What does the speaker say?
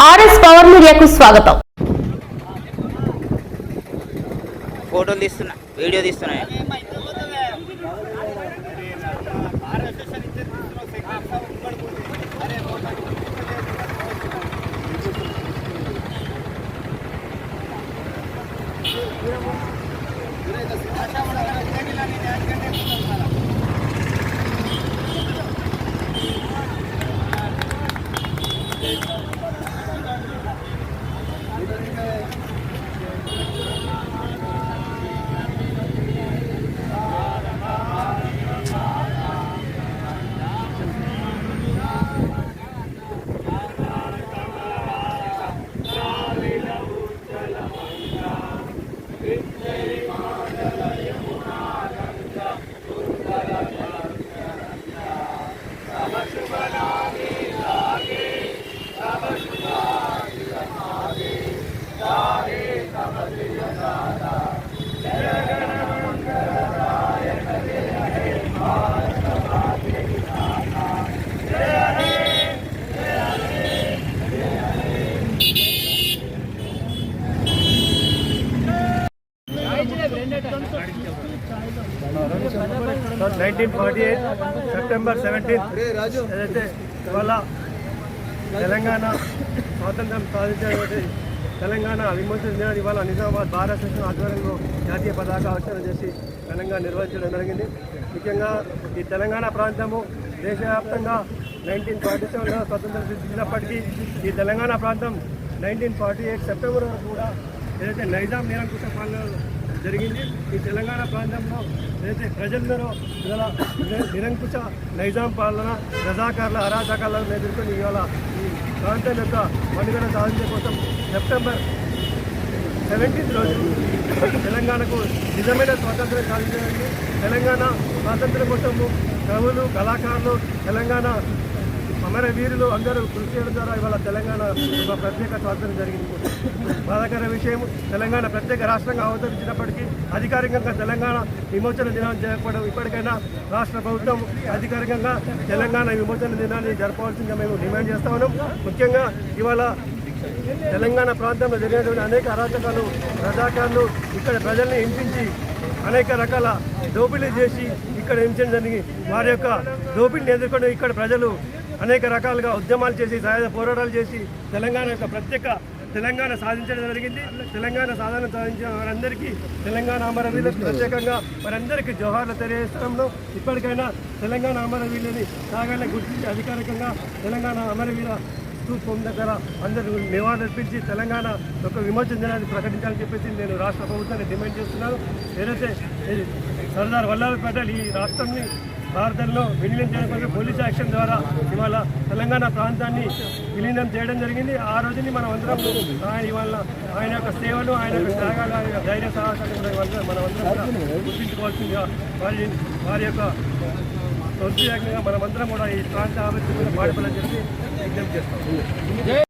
RS power మీడియాకు స్వాగతం. ఫోటోలు తీస్తున్నా, వీడియో తీస్తున్నా. సెప్టెంబర్ 17 ఏదైతే ఇవాళ తెలంగాణ స్వాతంత్రం సాధించినటువంటి తెలంగాణ విమోచన దినాన్ని ఇవాళ నిజామాబాద్ బార్ అసోసియేషన్ ఆధ్వర్యంలో జాతీయ పతాక ఆవిష్కరణ చేసి తెలంగాణ నిర్వహించడం జరిగింది. ముఖ్యంగా ఈ తెలంగాణ ప్రాంతము దేశవ్యాప్తంగా 1947లో స్వతంత్రం సిద్ధించినప్పటికీ ఈ తెలంగాణ ప్రాంతం 1948 సెప్టెంబర్ వరకు కూడా ఏదైతే నైజాం నిరంకుశ పాలన జరిగింది. ఈ తెలంగాణ ప్రాంతంలో ఏదైతే ప్రజలందరూ నిరంకుశ నైజాం పాలన రజాకార్ల అరాచకాలను ఎదుర్కొని ఇవాళ ఈ ప్రాంతం యొక్క మనుగడ సాధించే కోసం సెప్టెంబర్ 17 రోజు తెలంగాణకు నిజమైన స్వాతంత్రం సాధించడానికి తెలంగాణ స్వాతంత్రం కోసము కవులు కళాకారులు తెలంగాణ అమరవీరులు అందరూ కృషి చేయడం ద్వారా ఇవాళ తెలంగాణ ఒక ప్రత్యేక స్వాతంత్రం జరిగింది. బాధాకర విషయం, తెలంగాణ ప్రత్యేక రాష్ట్రంగా అవతరించినప్పటికీ అధికారికంగా తెలంగాణ విమోచన దినాన్ని జరపడం ఇప్పటికైనా రాష్ట్ర ప్రభుత్వం అధికారికంగా తెలంగాణ విమోచన దినాన్ని జరపవలసిందిగా మేము డిమాండ్ చేస్తా ఉన్నాం. ముఖ్యంగా ఇవాళ తెలంగాణ ప్రాంతంలో జరిగినటువంటి అనేక అరాచకాలు రజాకారులు ఇక్కడ ప్రజల్ని హింసించి అనేక రకాల దోపిడీ చేసి ఇక్కడ హింసడం జరిగి వారి యొక్క దోపిడీని ఎదుర్కొని ఇక్కడ ప్రజలు అనేక రకాలుగా ఉద్యమాలు చేసి సాయుధ పోరాటాలు చేసి తెలంగాణ యొక్క ప్రత్యేక తెలంగాణ సాధించడం జరిగింది. తెలంగాణ సాధన సాధించిన వారందరికీ తెలంగాణ అమరవీరులకు ప్రత్యేకంగా వారందరికీ జోహార్లు తెలియజేయడంలో ఇప్పటికైనా తెలంగాణ అమరవీరులని సాగాన్ని గుర్తించి అధికారికంగా తెలంగాణ అమరవీర స్థూపం దగ్గర అందరూ నివాళులర్పించి తెలంగాణ యొక్క విమోచన దినాన్ని ప్రకటించాలని చెప్పేసి నేను రాష్ట్ర ప్రభుత్వాన్ని డిమాండ్ చేస్తున్నాను. ఏదైతే సర్దార్ వల్లభాయ్ పటేల్ ఈ రాష్ట్రాన్ని భారతంలో విలీనం చేయడం కోసం పోలీస్ యాక్షన్ ద్వారా ఇవాళ తెలంగాణ ప్రాంతాన్ని విలీనం చేయడం జరిగింది. ఆ రోజుని మనం అందరం ఇవాళ ఆయన యొక్క సేవలు ఆయన యొక్క త్యాగాలు ఆయన యొక్క ధైర్య సాహసాలు మనం అందరం కూడా గుర్తించుకోవాల్సిందిగా వారి యొక్క స్ఫూర్తిదాయకంగా మనమందరం కూడా ఈ ప్రాంత అభివృద్ధి మీద పాటుపడాలని చెప్పి విజ్ఞప్తి చేస్తాం.